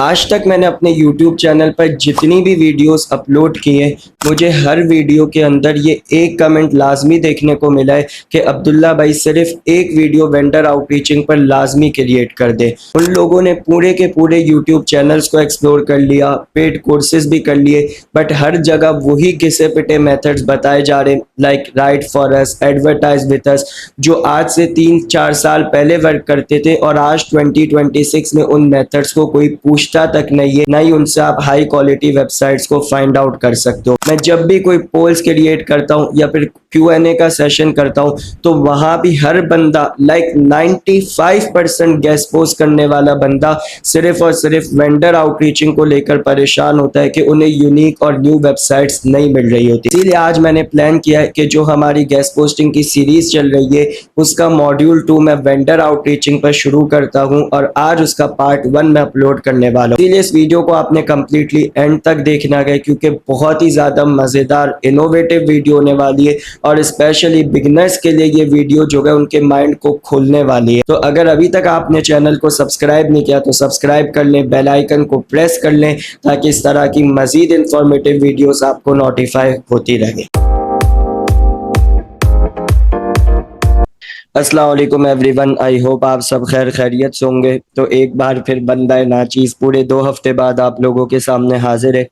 आज तक मैंने अपने YouTube चैनल पर जितनी भी वीडियोस अपलोड की हैं, मुझे हर वीडियो के अंदर ये एक कमेंट लाजमी देखने को मिला है कि अब्दुल्ला भाई सिर्फ एक वीडियो वेंडर आउटरीचिंग पर लाजमी क्रिएट कर दे। उन लोगों ने पूरे के पूरे YouTube चैनल्स को एक्सप्लोर कर लिया, पेड कोर्सेज भी कर लिए, बट हर जगह वही घिसे पिटे मेथड्स बताए जा रहे, like right for us, advertise with us, जो आज से 3-4 साल पहले वर्क करते थे और आज 2026 में उन मेथड्स को कोई पूछता तक नहीं है, ना ही उनसे आप हाई क्वालिटी वेबसाइट्स को फाइंड आउट कर सकते हो। मैं जब भी कोई पोल्स क्रिएट करता हूँ या फिर Q&A का सेशन करता हूँ तो वहां भी हर बंदा लाइक 95% गेस्ट पोस्ट करने वाला बंदा सिर्फ और सिर्फ वेंडर आउटरीचिंग को लेकर परेशान होता है कि उन्हें यूनिक और न्यू वेबसाइट्स नहीं मिल रही होती। इसीलिए आज मैंने प्लान किया है कि जो हमारी गेस्ट पोस्टिंग की सीरीज चल रही है उसका मॉड्यूल 2 मैं वेंडर आउटरीचिंग पर शुरू करता हूं और आज उसका पार्ट 1 मैं अपलोड करने वाला हूं। इसलिए इस वीडियो को आपने कंप्लीटली एंड तक देखना है क्योंकि बहुत ही ज्यादा मजेदार इनोवेटिव वीडियो होने वाली है और स्पेशली बिगिनर्स के लिए ये वीडियो जो है उनके माइंड को खोलने वाली है। तो अगर अभी तक आपने चैनल को सब्सक्राइब नहीं किया तो सब्सक्राइब कर लें, बेल आइकन को प्रेस कर लें ताकि इस तरह की मजीद इंफॉर्मेटिव वीडियोस आपको नोटिफाई होती रहे। अस्सलाम वालेकुम एवरीवन, आई होप आप सब खैर खैरियत से होंगे। तो एक बार फिर बंदा नाचीज़ पूरे 2 हफ्ते बाद आप लोगों के सामने हाजिर है।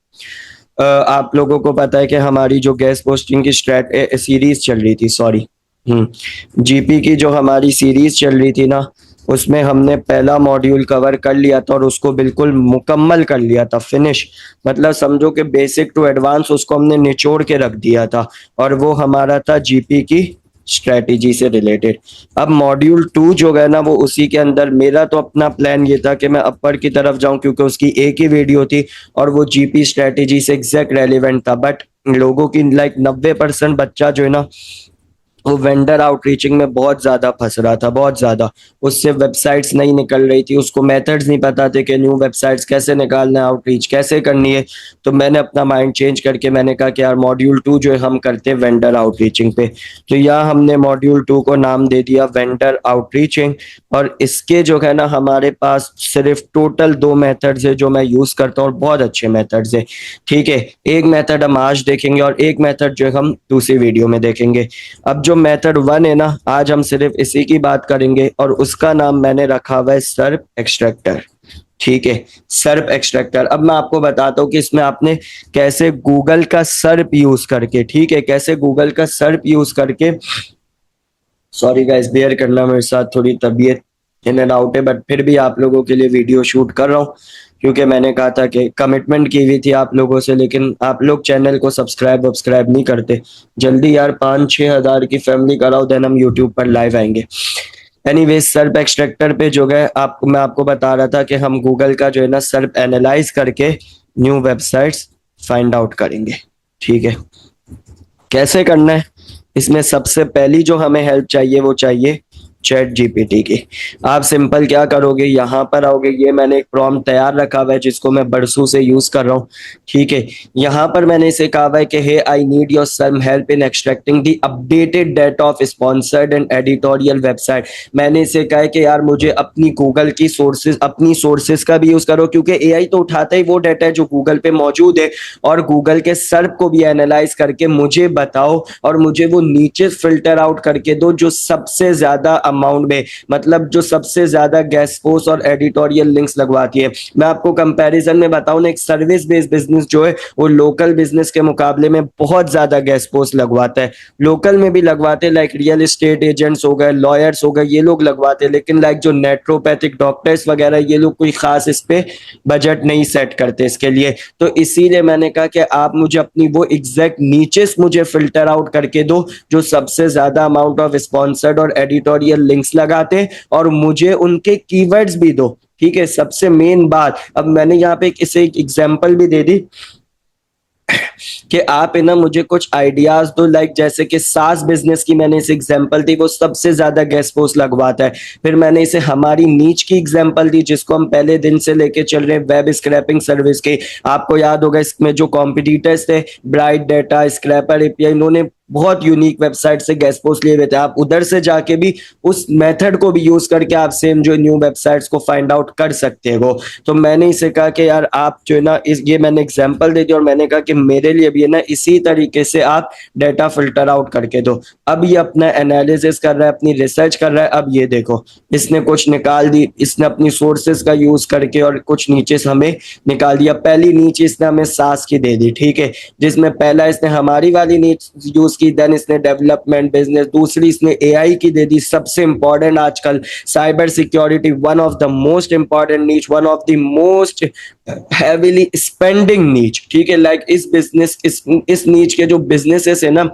आप लोगों को पता है कि हमारी जो गेस्ट पोस्टिंग की सीरीज चल रही थी, सॉरी जीपी की जो हमारी सीरीज चल रही थी ना, उसमें हमने पहला मॉड्यूल कवर कर लिया था और उसको बिल्कुल मुकम्मल कर लिया था, फिनिश। मतलब समझो कि बेसिक टू एडवांस उसको हमने निचोड़ के रख दिया था और वो हमारा था जीपी की स्ट्रेटेजी से रिलेटेड। अब मॉड्यूल 2 जो है ना वो उसी के अंदर, मेरा तो अपना प्लान ये था कि मैं अपर की तरफ जाऊं क्योंकि उसकी एक ही वीडियो थी और वो जीपी स्ट्रेटेजी से एग्जैक्ट रेलिवेंट था। बट लोगों की लाइक 90% बच्चा जो है ना वो वेंडर आउटरीचिंग में बहुत ज़्यादा फंस रहा था, बहुत ज़्यादा। उससे वेबसाइट्स नहीं निकल रही थी, उसको मेथड्स नहीं पता थे कि न्यू वेबसाइट्स कैसे निकालना है, आउटरीच कैसे करनी है। तो मैंने अपना माइंड चेंज करके मैंने कहा कि यार मॉड्यूल 2 जो है हम करते हैं वेंडर आउटरीचिंग पे। तो यहाँ हमने मॉड्यूल 2 को नाम दे दिया वेंडर आउटरीचिंग और इसके जो है ना हमारे पास सिर्फ टोटल 2 मेथड्स है जो मैं यूज़ करता हूँ और बहुत अच्छे मेथड्स है। ठीक है, एक मेथड हम आज देखेंगे और एक मेथड जो है हम दूसरी वीडियो में देखेंगे। अब जो मेथड 1 है ना, आज हम सिर्फ इसी की बात करेंगे और उसका नाम मैंने रखा हुआ है सर्प एक्सट्रैक्टर। ठीक है, सर्प एक्सट्रैक्टर। अब मैं आपको बताता हूँ कि इसमें आपने कैसे गूगल का सर्प यूज करके, ठीक है, कैसे गूगल का सर्प यूज करके, सॉरी गाइस बेयर करना, मेरे साथ थोड़ी तबीयत इन एंड आउट है, बट फिर भी आप लोगों के लिए वीडियो शूट कर रहा हूँ क्योंकि मैंने कहा था कि कमिटमेंट की हुई थी आप लोगों से, लेकिन आप लोग चैनल को सब्सक्राइब नहीं करते। जल्दी यार 5-6 हज़ार की फैमिली कराओ, देन हम यूट्यूब पर लाइव आएंगे। एनीवेज सर्प एक्सट्रैक्टर पे जो है मैं आपको बता रहा था कि हम गूगल का जो है ना सर्प एनालाइज करके न्यू वेबसाइट्स फाइंड आउट करेंगे। ठीक है, कैसे करना है? इसमें सबसे पहली जो हमें हेल्प चाहिए वो चाहिए चैट जीपीटी की। आप सिंपल क्या करोगे, यहाँ पर आओगे, ये मैंने एक प्रॉम्प्ट तैयार रखा हुआ है जिसको मैं बरसों से यूज कर रहा हूँ। ठीक है, यहाँ पर मैंने इसे कहा हुआ है कि hey I need your some help in extracting the updated data of sponsored and editorial website. मैंने इसे कहा है कि यार मुझे अपनी गूगल की सोर्सेज, अपनी सोर्सेज का भी यूज करो क्योंकि एआई तो उठाता ही वो डाटा है जो गूगल पे मौजूद है, और गूगल के सर्प को भी एनालाइज करके मुझे बताओ और मुझे वो नीचे फिल्टर आउट करके दो जो सबसे ज्यादा अमाउंट में, मतलब जो सबसे ज्यादा गेस्ट पोस्ट और एडिटोरियल लिंक्स लगवाती है। मैं आपको कंपैरिजन में बताऊं ना, एक सर्विस बेस्ड बिजनेस जो है वो लोकल बिजनेस के मुकाबले में बहुत ज्यादा गेस्ट पोस्ट लगवाता है। लोकल में भी लगवाते हैं, लाइक रियल एस्टेट एजेंट्स हो गए, लॉयर्स हो गए, ये लोग लगवाते हैं, लेकिन लाइक जो नेट्रोपैथिक डॉक्टर्स वगैरह ये लोग कोई खास इस पे बजट नहीं सेट करते इसके लिए। तो इसीलिए मैंने कहा कि आप मुझे अपनी वो एग्जैक्ट नीचे मुझे फिल्टर आउट करके दो जो सबसे ज्यादा अमाउंट ऑफ स्पॉन्सर्ड और एडिटोरियल लिंक्स लगाते और मुझे उनके कीवर्ड्स भी दो। ठीक है, सबसे मेन बात। अब मैंने यहाँ पे इसे एक एग्जांपल भी दे दी कि आप है ना मुझे कुछ आइडियाज दो, लाइक जैसे कि सास बिजनेस की मैंने इसे एग्जांपल दी, वो सबसे ज्यादा गेस्ट पोस्ट लगवाता है। फिर मैंने इसे हमारी नीच की एग्जांपल दी जिसको हम पहले दिन से लेके चल रहे हैं, वेब स्क्रैपिंग सर्विस की। आपको याद होगा इसमें जो कॉम्पिटिटर्स थे, ब्राइट डेटा, स्क्रैपर एपीआई, इन्होंने बहुत यूनिक वेबसाइट से गेस्ट पोस्ट लिए हुए थे। आप उधर से जाके भी उस मेथड को भी यूज करके आप सेम जो न्यू वेबसाइट्स को फाइंड आउट कर सकते हो। तो मैंने इसे कहा कि यार आप जो है ना इस ये मैंने एग्जांपल दे दिया और मैंने कहा कि मेरे लिए भी है ना इसी तरीके से आप डाटा फिल्टर आउट करके दो। अब ये अपना एनालिसिस कर रहा है, अपनी रिसर्च कर रहा है। अब ये देखो इसने कुछ निकाल दी, इसने अपनी सोर्सेस का यूज करके और कुछ नीचे से हमें निकाल दिया। पहली नीच इसने हमें सास की दे दी, ठीक है, जिसमें पहला इसने हमारी वाली नीच यूज की, देन इसने डेवलपमेंट बिजनेस, दूसरी इसने एआई की दे दी। सबसे इंपॉर्टेंट आजकल cyber security, one of the most important niche, one of the most heavily spending niche, ठीक है। लाइक इस बिजनेस इस नीच के जो बिजनेसेस है ना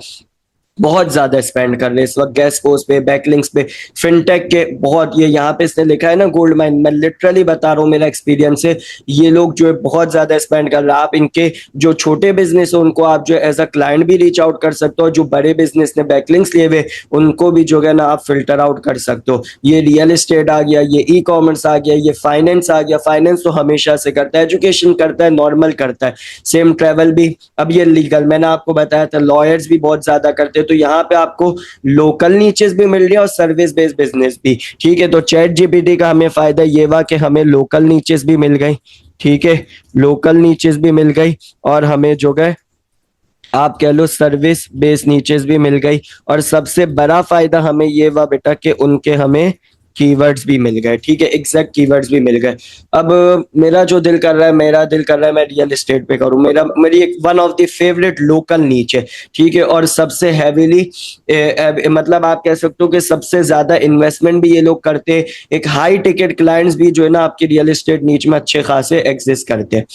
बहुत ज्यादा स्पेंड कर रहे हैं इस वक्त गैस पोस्ट पे, बैकलिंक्स पे, फिनटेक के बहुत। ये यहाँ पे इसने लिखा है ना गोल्ड माइन, मैं लिटरली बता रहा हूँ मेरा एक्सपीरियंस है। ये लोग जो है बहुत ज्यादा स्पेंड कर रहे हैं। आप इनके जो छोटे बिजनेस है उनको आप जो एज अ क्लाइंट भी रीच आउट कर सकते हो, जो बड़े बिजनेस ने बैकलिंक्स लिए हुए उनको भी जो है ना आप फिल्टर आउट कर सकते हो। ये रियल एस्टेट आ गया, ये ई कॉमर्स आ गया, ये फाइनेंस आ गया। फाइनेंस तो हमेशा से करता है, एजुकेशन करता है, नॉर्मल करता है, सेम ट्रेवल भी। अब ये लीगल मैंने आपको बताया था, लॉयर्स भी बहुत ज्यादा करते हैं। तो यहाँ पे आपको लोकल नीचेस भी मिल रही है और सर्विस बेस्ड बिजनेस भी, ठीक है। तो चैट जीपीटी का हमें फायदा ये हुआ कि हमें लोकल नीचेस भी मिल गई, ठीक है, लोकल नीचेस भी मिल गई और हमें जो गए आप कह लो सर्विस बेस्ड नीचेस भी मिल गई। और सबसे बड़ा फायदा हमें ये हुआ बेटा कि उनके हमें कीवर्ड्स भी मिल गए, ठीक है, एग्जैक्ट कीवर्ड्स भी मिल गए। अब मेरा जो दिल कर रहा है, मेरा दिल कर रहा है मैं रियल एस्टेट पे करूं। मेरी एक one of the favourite local नीच है, ठीक है, और सबसे हैवीली मतलब आप कह सकते हो कि सबसे ज्यादा इन्वेस्टमेंट भी ये लोग करते हैं। एक हाई टिकट क्लाइंट्स भी जो है ना आपकी रियल एस्टेट नीच में अच्छे खासे एग्जिस्ट करते हैं।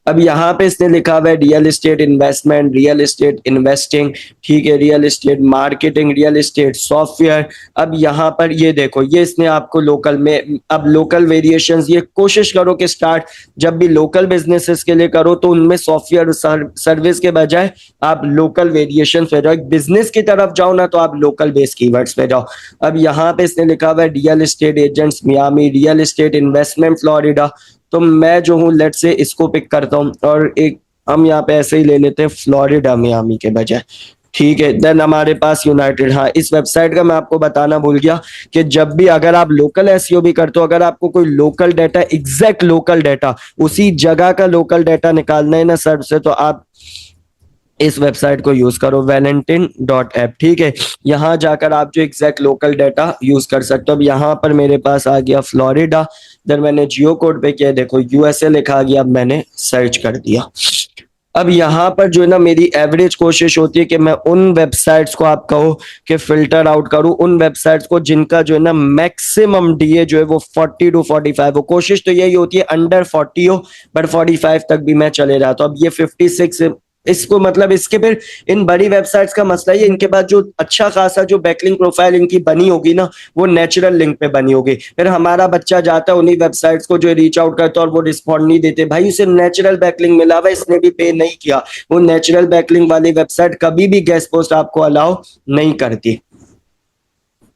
अब यहाँ पे इसने लिखा हुआ है real estate investment, real estate investing, ठीक है, real estate marketing, real estate software. अब यहाँ पर ये देखो ये इसने आपको लोकल में, अब लोकल वेरिएशंस, ये कोशिश करो कि स्टार्ट जब भी लोकल बिजनेसेस के लिए करो तो उनमें सॉफ्टवेयर सर्विस के बजाय आप लोकल वेरिएशन पे जाओ। बिजनेस की तरफ जाओ ना तो आप लोकल बेस कीवर्ड्स पे जाओ। अब यहाँ पे इसने लिखा हुआ है real estate agents Miami, real estate investment Florida. तो मैं जो हूँ लेट से इसको पिक करता हूँ और एक हम यहाँ पे ऐसे ही ले लेते हैं फ्लोरिडा मियामी के बजाय, ठीक है। देन हमारे पास यूनाइटेड, हाँ इस वेबसाइट का मैं आपको बताना भूल गया कि जब भी अगर आप लोकल एसईओ भी करते हो, अगर आपको कोई local data, exact local data, उसी जगह का लोकल डाटा निकालना है ना सर्च से, तो आप इस वेबसाइट को यूज करो valentin.app, ठीक है। यहाँ जाकर आप जो एग्जैक्ट लोकल डाटा यूज कर सकते हो। अब यहाँ पर मेरे पास आ गया फ्लोरिडा, देन मैंने जियो कोड पे किया, देखो यूएसए लिखा गया, अब मैंने सर्च कर दिया। अब यहाँ पर जो है ना मेरी एवरेज कोशिश होती है कि मैं उन वेबसाइट्स को आप कहो कि फिल्टर आउट करूं, उन वेबसाइट्स को जिनका जो है ना मैक्सिमम डीए जो है वो 40 to 45 हो। कोशिश तो यही होती है अंडर 40 हो, बट 45 तक भी मैं चले जाता हूं। अब ये 56, इसको मतलब इसके फिर इन बड़ी वेबसाइट्स का मसला है, इनके पास जो अच्छा खासा जो बैकलिंक प्रोफाइल इनकी बनी होगी ना वो नेचुरल लिंक पे बनी होगी। फिर हमारा बच्चा जाता है उन्हीं वेबसाइट्स को जो रीच आउट करता है और वो रिस्पॉन्ड नहीं देते, भाई उसे नेचुरल बैकलिंक मिला हुआ, इसने भी पे नहीं किया। वो नेचुरल बैकलिंक वाली वेबसाइट कभी भी गेस्ट पोस्ट आपको अलाउ नहीं करती,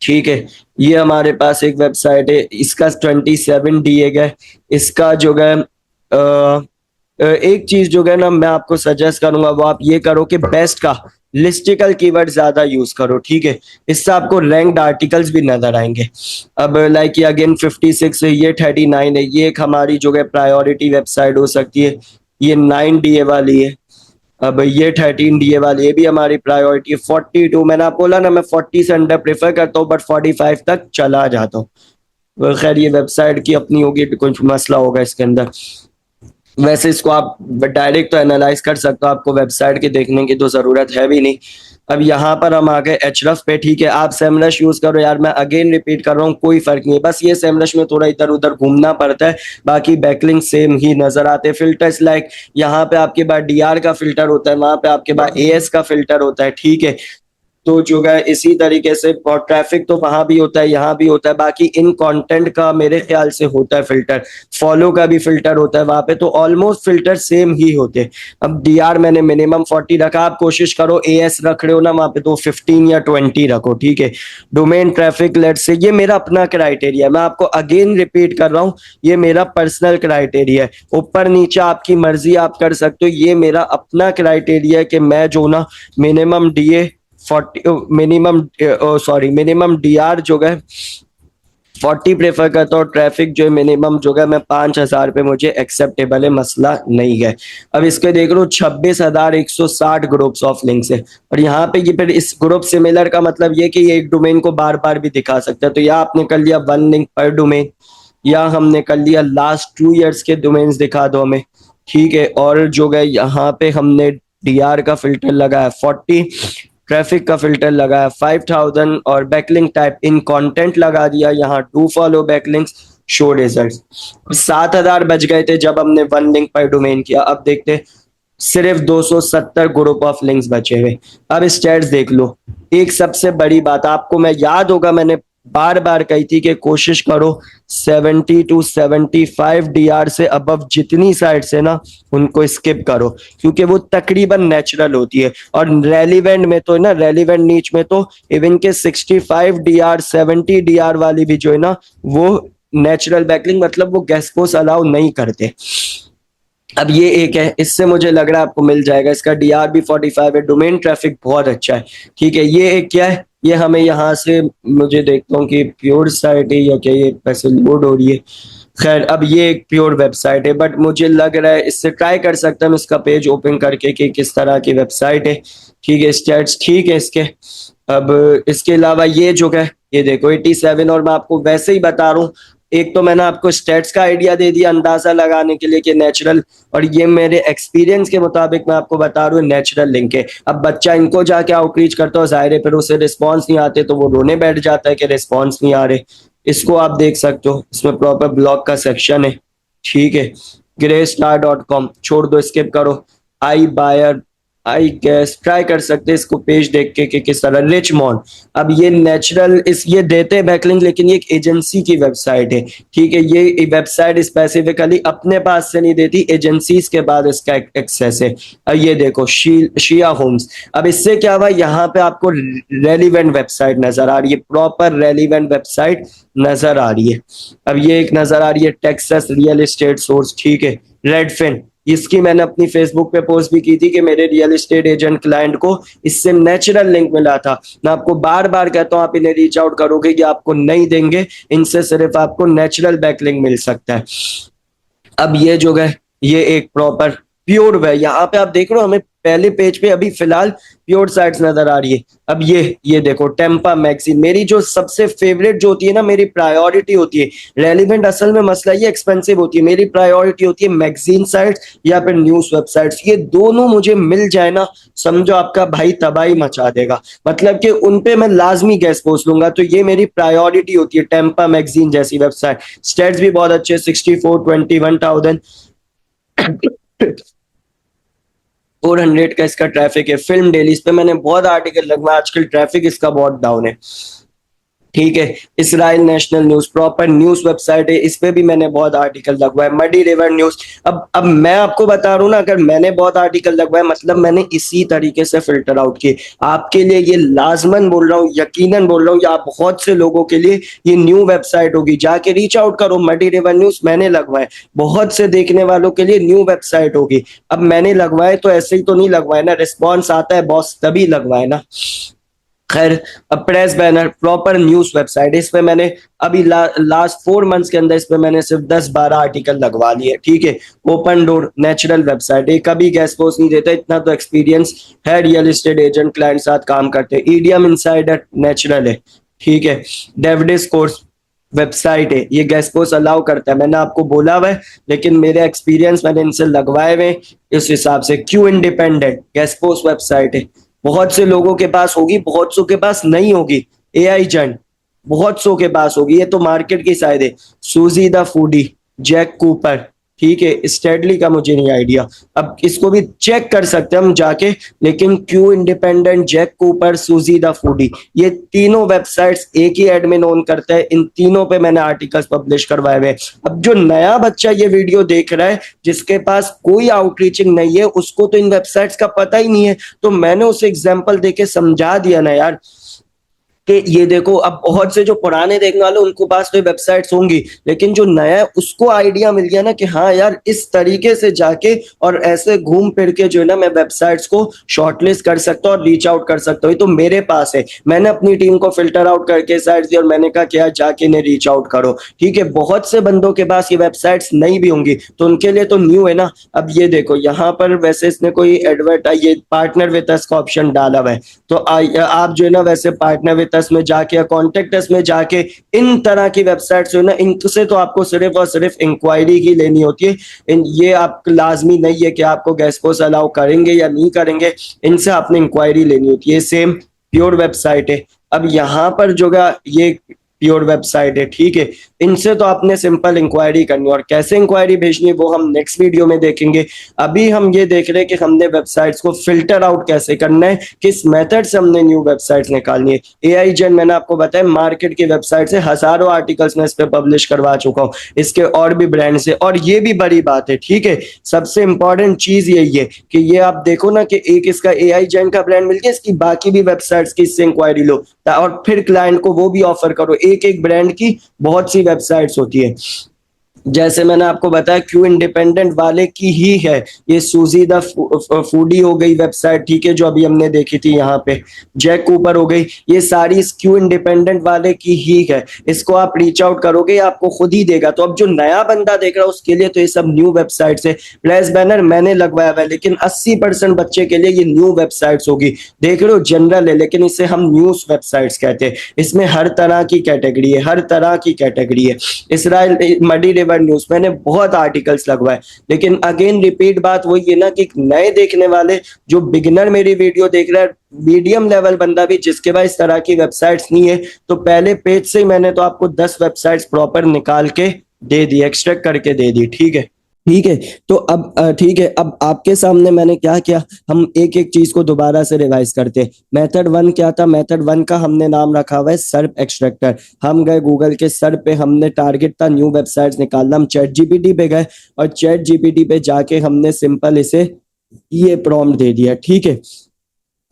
ठीक है। ये हमारे पास एक वेबसाइट है, इसका 27 डीए गए, इसका जो गए एक चीज जो है ना मैं आपको सजेस्ट करूंगा वो आप ये करो कि बेस्ट का लिस्टिकल कीवर्ड ज्यादा यूज करो, ठीक है, इससे आपको रैंक्ड आर्टिकल्स भी नजर आएंगे। अब लाइक ये अगेन 56 है, ये 39 है, ये एक हमारी जो है प्रायोरिटी वेबसाइट हो सकती है, ये 9 डीए वाली है। अब ये 13 डीए वाली, ये भी हमारी प्रायोरिटी है। 42 मैंने आपको बोला ना मैं 40 से अंडर प्रेफर करता हूँ, बट 45 तक चला जाता हूँ। खैर ये वेबसाइट की अपनी होगी, कुछ मसला होगा इसके अंदर। वैसे इसको आप डायरेक्ट तो एनालाइज कर सकते हो, आपको वेबसाइट के देखने की तो जरूरत है भी नहीं। अब यहाँ पर हम आ गए एचरफ पे, ठीक है। आप सेमरश यूज करो यार, मैं अगेन रिपीट कर रहा हूँ, कोई फर्क नहीं है, बस ये सेमरश में थोड़ा इधर उधर घूमना पड़ता है, बाकी बैकलिंक सेम ही नजर आते हैं। फिल्टर्स लाइक यहाँ पे आपके पास डीआर का फिल्टर होता है, वहां पे आपके पास एएस का फिल्टर होता है, ठीक है। तो जो है इसी तरीके से ट्रैफिक तो वहां भी होता है, यहाँ भी होता है। बाकी इन कंटेंट का मेरे ख्याल से होता है फिल्टर, फॉलो का भी फिल्टर होता है वहां पे, तो ऑलमोस्ट फिल्टर सेम ही होते हैं। अब डीआर मैंने मिनिमम 40 रखा, आप कोशिश करो एएस रख रहे हो ना वहां पे तो 15 या 20 रखो, ठीक है। डोमेन ट्रैफिक लेट से, ये मेरा अपना क्राइटेरिया है, मैं आपको अगेन रिपीट कर रहा हूँ, ये मेरा पर्सनल क्राइटेरिया है। ऊपर नीचे आपकी मर्जी आप कर सकते हो, ये मेरा अपना क्राइटेरिया है कि मैं जो ना मिनिमम डीए मिनिमम डीआर जो है 40 प्रेफर करता हूँ। ट्रैफिक जो है मिनिमम जो है मैं 5,000 पे मुझे एक्सेप्टेबल है, मसला नहीं है। अब इसके देख लो 26,160 ग्रुप्स ऑफ लिंक्स है। और यहाँ पे ये फिर इस ग्रुप सिमिलर का मतलब ये कि ये एक डोमेन को बार बार भी दिखा सकता है। तो यहाँ आपने कर लिया 1 लिंक पर डोमेन, या हमने कर लिया लास्ट 2 ईयर्स के डोमेन्स दिखा दो हमें, ठीक है। और जो गए यहाँ पे हमने डीआर का फिल्टर लगाया 40, ट्रैफिक का फिल्टर लगाया 5,000 और बैकलिंक टाइप इन कंटेंट लगा दिया। यहाँ to follow backlinks, show result. 7,000 बच गए थे जब हमने 1 लिंक पर डोमेन किया। अब देखते सिर्फ 270 ग्रुप ऑफ लिंक्स बचे हुए। अब स्टैट्स देख लो। एक सबसे बड़ी बात आपको मैं याद होगा मैंने बार बार कही थी कि कोशिश करो 70 to 75 डीआर से अबव जितनी साइट्स है ना उनको स्किप करो, क्योंकि वो तकरीबन नेचुरल होती है। और रेलिवेंट में तो है ना, रेलिवेंट नीच में तो इवन के 65 डीआर 70 डीआर वाली भी जो है ना वो नेचुरल बैकलिंक, मतलब वो गेस्ट पोस्ट अलाउ नहीं करते। अब ये एक है, इससे मुझे लग रहा है आपको मिल जाएगा। इसका डीआर भी 45 है, डोमेन ट्रैफिक बहुत अच्छा है, ठीक है। ये एक क्या है, ये हमें यहाँ से मुझे देखता हूँ कि प्योर साइट है या क्या, ये पैसे लोड हो रही है। खैर अब ये एक प्योर वेबसाइट है, बट मुझे लग रहा है इससे ट्राई कर सकता हूँ इसका पेज ओपन करके कि किस तरह की वेबसाइट है, ठीक है। स्टैट्स ठीक है इसके। अब इसके अलावा ये जो है ये देखो 87, और मैं आपको वैसे ही बता रहा हूँ। एक तो मैंने आपको स्टेट्स का आइडिया दे दिया अंदाजा लगाने के लिए कि नेचुरल, और ये मेरे एक्सपीरियंस के मुताबिक मैं आपको बता रहा हूँ नेचुरल लिंक है। अब बच्चा इनको जाके आउटरीच करता हो, जाहिर है फिर उसे रिस्पॉन्स नहीं आते तो वो रोने बैठ जाता है कि रिस्पॉन्स नहीं आ रहे। इसको आप देख सकते हो, इसमें प्रॉपर ब्लॉग का सेक्शन है, ठीक है। greystar.com छोड़ दो, स्किप करो। आई बायर, आई गैस ट्राई कर सकते हैं इसको पेज देख के कि किस तरह। रिचमॉन्ड, अब ये नेचुरल इस ये देते हैं बैकलिंक, लेकिन ये एक एजेंसी की वेबसाइट है, ठीक है। ये वेबसाइट स्पेसिफिकली अपने पास से नहीं देती, एजेंसीज के बाद इसका एक्सेस है। अब ये देखो शिया होम्स। अब इससे क्या हुआ, यहाँ पे आपको रेलिवेंट वेबसाइट नजर आ रही है, प्रॉपर रेलिवेंट वेबसाइट नजर आ रही है। अब ये एक नजर आ रही है टेक्सास रियल एस्टेट सोर्स, ठीक है। रेडफिन, इसकी मैंने अपनी फेसबुक पे पोस्ट भी की थी कि मेरे रियल एस्टेट एजेंट क्लाइंट को इससे नेचुरल लिंक मिला था। मैं आपको बार बार कहता हूं आप इन्हें रीच आउट करोगे कि आपको नहीं देंगे, इनसे सिर्फ आपको नेचुरल बैकलिंक मिल सकता है। अब ये जो है ये एक प्रॉपर प्योर वे, यहाँ पे आप देख रहे हो हमें पहले पेज पे अभी फिलहाल प्योर साइट्स नजर आ रही है। अब ये देखो टेम्पा मैगजीन, मेरी जो सबसे फेवरेट जो होती है ना, मेरी प्रायोरिटी होती है। रेलिवेंट असल में मसला ये एक्सपेंसिव होती है, मेरी प्रायोरिटी होती है मैगजीन साइट्स या फिर न्यूज वेबसाइट्स। ये दोनों मुझे मिल जाए ना, समझो आपका भाई तबाही मचा देगा, मतलब कि उनपे मैं लाजमी गेस्ट पोस्ट लूंगा। तो ये मेरी प्रायोरिटी होती है, टेम्पा मैगजीन जैसी वेबसाइट। स्टेट्स भी बहुत अच्छे, 64, 21,000 400 का इसका ट्रैफिक है। फिल्म डेली, इस पे मैंने बहुत आर्टिकल लगवाया, आजकल ट्रैफिक इसका बहुत डाउन है, ठीक है। Israel national news, proper news website है, इस पे भी मैंने बहुत आर्टिकल लगवाए। मडी रिवर न्यूज, अब मैं आपको बता रहा हूँ ना, अगर मैंने बहुत आर्टिकल लगवाए मतलब मैंने इसी तरीके से फिल्टर आउट किए। आपके लिए ये लाजमन बोल रहा हूँ, यकीनन बोल रहा हूँ, या बहुत से लोगों के लिए ये न्यू वेबसाइट होगी, जाके रीच आउट करो। मडी रिवर न्यूज मैंने लगवाए, बहुत से देखने वालों के लिए न्यू वेबसाइट होगी। अब मैंने लगवाए तो ऐसे ही तो नहीं लगवाए ना, रिस्पॉन्स आता है बॉस तभी लगवाए ना। खैर, अब press banner, proper news website, इस पे मैंने अभी लास्ट 4 मंथ्स के अंदर इस पे मैंने सिर्फ 10-12 आर्टिकल लगवा लिए, ठीक है। ओपन डोर नेचुरल वेबसाइट है, कभी गेस्ट पोस्ट नहीं देता, इतना तो एक्सपीरियंस है, रियल एस्टेट एजेंट क्लाइंट साथ काम करते हैं। ईडीएम इनसाइडर नेचुरल है, ठीक है। डेविडिस कोर्स वेबसाइट है, ये गेस्ट पोस्ट अलाउ करता है, मैंने आपको बोला हुआ है, लेकिन मेरे एक्सपीरियंस मैंने इनसे लगवाए हुए इस हिसाब से। Q independent guest post website है, बहुत से लोगों के पास होगी, बहुत सौ के पास नहीं होगी। एआई जन बहुत सौ के पास होगी, ये तो मार्केट की शायद है। सूजी द फूडी, जैक कूपर, ठीक है। स्टेडली का मुझे नहीं आइडिया, अब इसको भी चेक कर सकते हैं हम जाके, लेकिन क्यू इंडिपेंडेंट, जैक कूपर, सूजी द फूडी, ये तीनों वेबसाइट्स एक ही एडमिन ओन करता है। इन तीनों पे मैंने आर्टिकल्स पब्लिश करवाए हुए। अब जो नया बच्चा ये वीडियो देख रहा है, जिसके पास कोई आउटरीचिंग नहीं है, उसको तो इन वेबसाइट्स का पता ही नहीं है, तो मैंने उसे एग्जाम्पल देके समझा दिया ना यार। कि ये देखो, अब बहुत से जो पुराने देखने वाले उनको पास तो वेबसाइट्स होंगी, लेकिन जो नया है उसको आइडिया मिल गया ना कि हाँ यार इस तरीके से जाके और ऐसे घूम फिर के जो है ना मैं वेबसाइट्स को शॉर्टलिस्ट कर सकता हूँ और रीच आउट कर सकता हूँ। ये तो मेरे पास है, मैंने अपनी टीम को फिल्टर आउट करके साइट्स दी और मैंने कहा कि यार जाके इन्हें रीच आउट करो। ठीक है, बहुत से बंदों के पास ये वेबसाइट्स नहीं भी होंगी तो उनके लिए तो न्यू है ना। अब ये देखो यहाँ पर वैसे इसने कोई एडवर्ट ये पार्टनर विद अस का ऑप्शन डाला हुआ है, तो आप जो है ना वैसे पार्टनर विद अस में जाके या कॉन्टेक्ट अस में जाके इन तरह की वेबसाइट जो है ना इनसे तो आपको सिर्फ और सिर्फ इंक्वायरी ही लेनी होती है। ये आप लाजमी नहीं है कि आपको गेस्ट पोस्ट अलाउ करेंगे या नहीं करेंगे, इनसे आपने इंक्वायरी लेनी होती है। सेम प्योर वेबसाइट है। अब यहाँ पर जो ये प्योर वेबसाइट है, ठीक है, इनसे तो आपने सिंपल इंक्वायरी करनी है और कैसे इंक्वायरी भेजनी है वो हम नेक्स्ट वीडियो में देखेंगे। अभी हम ये देख रहे हैं कि हमने वेबसाइट्स को फिल्टर आउट कैसे करना है, किस मेथड से हमने न्यू वेबसाइट्स निकालनी है। एआई जेन मैंने आपको बताया मार्केट की वेबसाइट से हजारों आर्टिकल्स में इस पे पब्लिश करवा चुका हूँ, इसके और भी ब्रांड से। और ये भी बड़ी बात है, ठीक है, सबसे इंपॉर्टेंट चीज यही है कि ये आप देखो ना कि एक इसका एआई जेन का ब्रांड मिल गया, इसकी बाकी भी वेबसाइट्स की इससे इंक्वायरी लो और फिर क्लाइंट को वो भी ऑफर करो। एक एक ब्रांड की बहुत सी वेबसाइट्स होती है, जैसे मैंने आपको बताया क्यू इंडिपेंडेंट वाले की ही है ये सूजी द फूडी हो गई वेबसाइट, ठीक है, जो अभी हमने देखी थी यहाँ पे, जैक कूपर हो गई, ये सारी इस क्यू इंडिपेंडेंट वाले की ही है। इसको आप रीच आउट करोगे आपको खुद ही देगा। तो अब जो नया बंदा देख रहा है उसके लिए तो ये सब न्यू वेबसाइट्स है। प्लेस बैनर मैंने लगवाया हुआ है लेकिन 80% बच्चे के लिए ये न्यू वेबसाइट्स होगी। देख रहे हो, जनरल है लेकिन इसे हम न्यूज वेबसाइट्स कहते हैं। इसमें हर तरह की कैटेगरी है, हर तरह की कैटेगरी है। इसराइल मडी रिवर न्यूज मैंने बहुत आर्टिकल्स लगवाए, लेकिन अगेन रिपीट बात वही है ना कि नए देखने वाले जो बिगिनर मेरी वीडियो देख रहा है, मीडियम लेवल बंदा भी जिसके पास इस तरह की वेबसाइट्स नहीं है, तो पहले पेज से ही मैंने तो आपको 10 वेबसाइट्स प्रॉपर निकाल के दे दी, एक्सट्रैक्ट करके दे दी। ठीक है, ठीक है, तो अब ठीक है, अब आपके सामने मैंने क्या किया, हम एक एक चीज को दोबारा से रिवाइज करते हैं। मेथड 1 क्या था? मेथड 1 का हमने नाम रखा हुआ है सर्प एक्सट्रैक्टर। हम गए गूगल के सर्प पे, हमने टारगेट था न्यू वेबसाइट्स निकालना, हम चैट जीपीटी पे गए और चैट जीपीटी पे जाके हमने सिंपल इसे ये प्रॉम्प्ट दे दिया। ठीक है,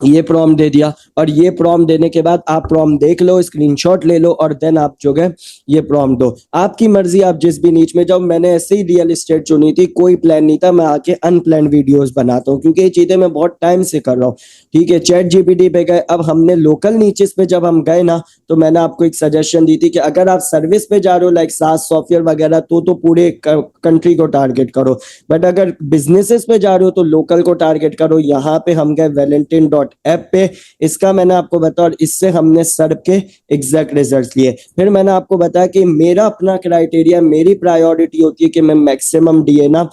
ये प्रॉम्प्ट दे दिया और ये प्रॉम्प्ट देने के बाद आप प्रॉम्प्ट देख लो, स्क्रीनशॉट ले लो और देन आप जो है ये प्रॉम्प्ट दो। आपकी मर्जी, आप जिस भी नीच में जाओ। मैंने ऐसे ही रियल एस्टेट चुनी थी, कोई प्लान नहीं था, मैं आके अनप्लान वीडियोस बनाता हूँ क्योंकि ये चीजें मैं बहुत टाइम से कर रहा हूँ। ठीक है, चैट जीपीटी पे गए, अब हमने लोकल नीचेस पे जब हम गए ना तो मैंने आपको एक सजेशन दी थी कि अगर आप सर्विस पे जा रहे हो लाइक सास सॉफ्टवेयर वगैरह तो पूरे कंट्री को टारगेट करो, बट अगर बिजनेसेस पे जा रहे हो तो लोकल को टारगेट करो। यहाँ पे हम गए वैलेंटाइन ऐप पे, इसका मैंने आपको बताया और इससे हमने सर्प के एग्जैक्ट रिजल्ट्स लिए। फिर मैंने आपको बताया कि मेरा अपना क्राइटेरिया, मेरी प्रायोरिटी होती है कि मैं मैक्सिमम डीए ना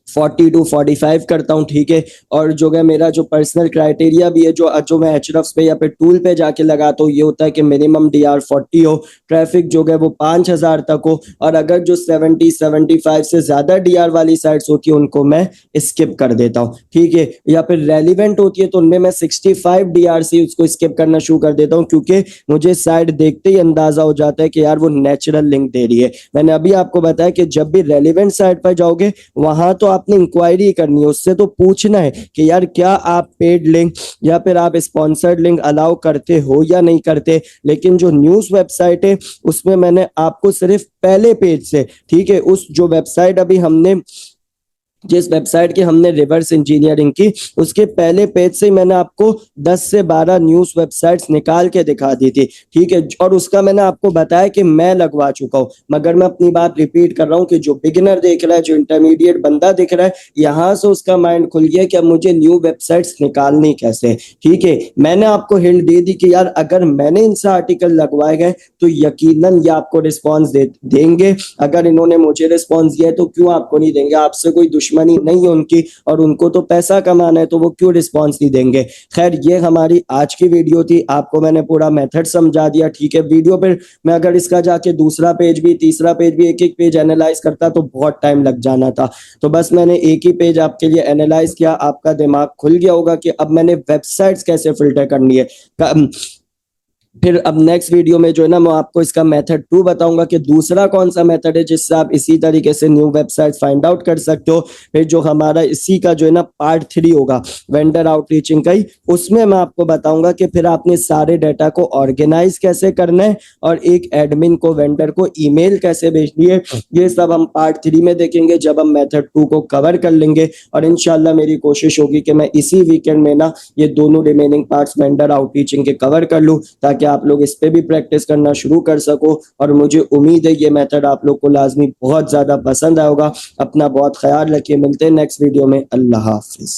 40 to 45 करता हूँ। ठीक है, और जो है मेरा जो पर्सनल क्राइटेरिया भी है, जो मैं एचरफ्स पे या फिर टूल पे जाके लगाता हूँ, ये होता है कि मिनिमम डीआर 40 हो, ट्रैफिक जो है वो 5000 तक हो, और अगर जो 70-75 से ज्यादा डीआर वाली साइट्स होती है उनको मैं स्किप कर देता हूँ। ठीक है, या फिर रेलिवेंट होती है तो उनमें मैं 65 डीआर से उसको स्किप करना शुरू कर देता हूँ, क्योंकि मुझे साइट देखते ही अंदाजा हो जाता है कि यार वो नेचुरल लिंक दे रही है। मैंने अभी आपको बताया कि जब भी रेलिवेंट साइट पर जाओगे वहां तो आपने इंक्वायरी करनी है, उससे तो पूछना है कि यार क्या आप पेड लिंक या फिर आप स्पॉन्सर्ड लिंक अलाउ करते हो या नहीं करते। लेकिन जो न्यूज वेबसाइट है उसमें मैंने आपको सिर्फ पहले पेज से, ठीक है, उस जो वेबसाइट अभी हमने जिस वेबसाइट की हमने रिवर्स इंजीनियरिंग की उसके पहले पेज से मैंने आपको 10 से 12 न्यूज वेबसाइट्स निकाल के दिखा दी थी। ठीक है, और उसका मैंने आपको बताया कि मैं लगवा चुका हूं, मगर मैं अपनी बात रिपीट कर रहा हूं कि जो बिगिनर देख रहा है, जो इंटरमीडिएट बंदा दिख रहा है, यहां से उसका माइंड खुल गया कि अब मुझे न्यू वेबसाइट्स निकालनी कैसे। ठीक है, मैंने आपको हिंट दे दी कि यार अगर मैंने इनसे आर्टिकल लगवाए गए तो यकीनन ये आपको रिस्पॉन्स देंगे। अगर इन्होंने मुझे रिस्पॉन्स दिया है तो क्यों आपको नहीं देंगे? आपसे कोई दुश्मनी नहीं है उनकी, और उनको तो पैसा कमाना है, तो वो क्यों रिस्पॉन्स नहीं देंगे। खैर, ये हमारी आज की वीडियो थी, आपको मैंने पूरा मेथड समझा दिया। ठीक है, वीडियो पर मैं अगर इसका जाके दूसरा पेज भी तीसरा पेज भी एक एक पेज एनालाइज करता तो बहुत टाइम लग जाना था। तो बस मैंने एक ही पेज आपके लिए एनालाइज किया, आपका दिमाग खुल गया होगा कि अब मैंने वेबसाइट्स कैसे फिल्टर करनी है। फिर अब नेक्स्ट वीडियो में जो है ना मैं आपको इसका मेथड 2 बताऊंगा कि दूसरा कौन सा मेथड है जिससे आप इसी तरीके से न्यू वेबसाइट फाइंड आउट कर सकते हो। फिर जो हमारा इसी का जो है ना पार्ट 3 होगा वेंडर आउटरीचिंग का ही, उसमें मैं आपको बताऊंगा कि फिर आपने सारे डाटा को ऑर्गेनाइज कैसे करना है और एक एडमिन को वेंडर को ईमेल कैसे भेजनी है। ये सब हम पार्ट 3 में देखेंगे जब हम मेथड 2 को कवर कर लेंगे। और इंशाल्लाह मेरी कोशिश होगी कि मैं इसी वीकेंड में ना ये दोनों रिमेनिंग पार्ट्स वेंडर आउटरीचिंग के कवर कर लूँ, ताकि आप लोग इस पे भी प्रैक्टिस करना शुरू कर सको। और मुझे उम्मीद है ये मेथड आप लोग को लाजमी बहुत ज़्यादा पसंद आएगा। अपना बहुत ख्याल रखिए, मिलते हैं नेक्स्ट वीडियो में। अल्लाह हाफिज़।